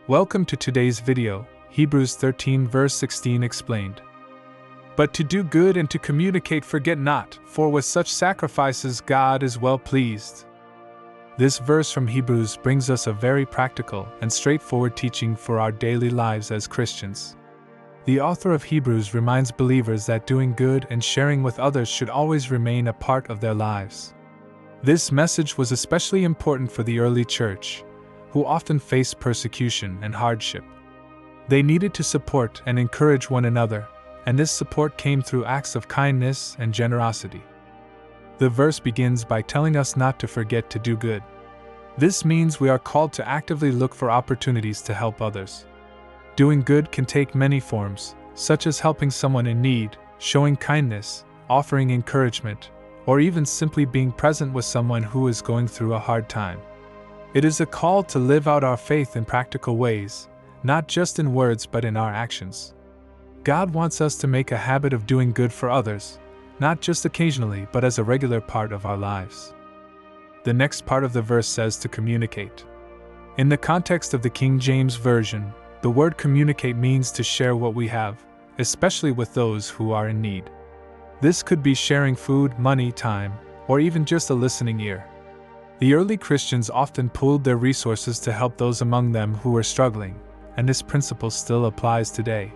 Welcome to today's video, Hebrews 13 verse 16 explained. But to do good and to communicate forget not, for with such sacrifices God is well pleased. This verse from Hebrews brings us a very practical and straightforward teaching for our daily lives as Christians. The author of Hebrews reminds believers that doing good and sharing with others should always remain a part of their lives. This message was especially important for the early church, who often faced persecution and hardship. They needed to support and encourage one another, and this support came through acts of kindness and generosity. The verse begins by telling us not to forget to do good. This means we are called to actively look for opportunities to help others. Doing good can take many forms, such as helping someone in need, showing kindness, offering encouragement, or even simply being present with someone who is going through a hard time. It is a call to live out our faith in practical ways, not just in words but in our actions. God wants us to make a habit of doing good for others, not just occasionally but as a regular part of our lives. The next part of the verse says to communicate. In the context of the King James Version, the word communicate means to share what we have, especially with those who are in need. This could be sharing food, money, time, or even just a listening ear. The early Christians often pooled their resources to help those among them who were struggling, and this principle still applies today.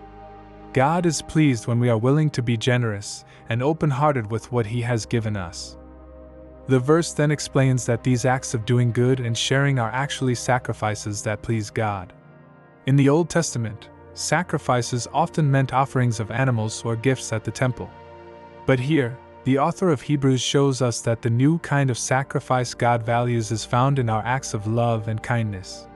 God is pleased when we are willing to be generous and open-hearted with what He has given us. The verse then explains that these acts of doing good and sharing are actually sacrifices that please God. In the Old Testament, sacrifices often meant offerings of animals or gifts at the temple. But here, the author of Hebrews shows us that the new kind of sacrifice God values is found in our acts of love and kindness.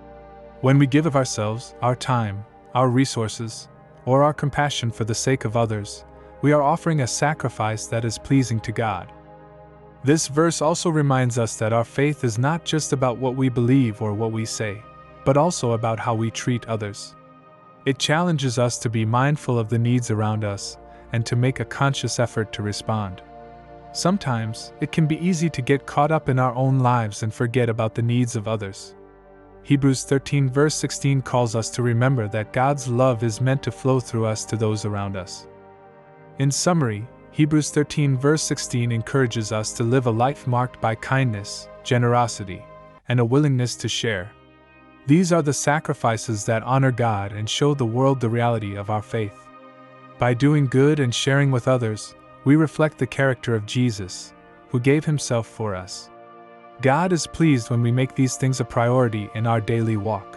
When we give of ourselves, our time, our resources, or our compassion for the sake of others, we are offering a sacrifice that is pleasing to God. This verse also reminds us that our faith is not just about what we believe or what we say, but also about how we treat others. It challenges us to be mindful of the needs around us and to make a conscious effort to respond. Sometimes, it can be easy to get caught up in our own lives and forget about the needs of others. Hebrews 13 verse 16 calls us to remember that God's love is meant to flow through us to those around us. In summary, Hebrews 13 verse 16 encourages us to live a life marked by kindness, generosity, and a willingness to share. These are the sacrifices that honor God and show the world the reality of our faith. By doing good and sharing with others, we reflect the character of Jesus, who gave Himself for us. God is pleased when we make these things a priority in our daily walk.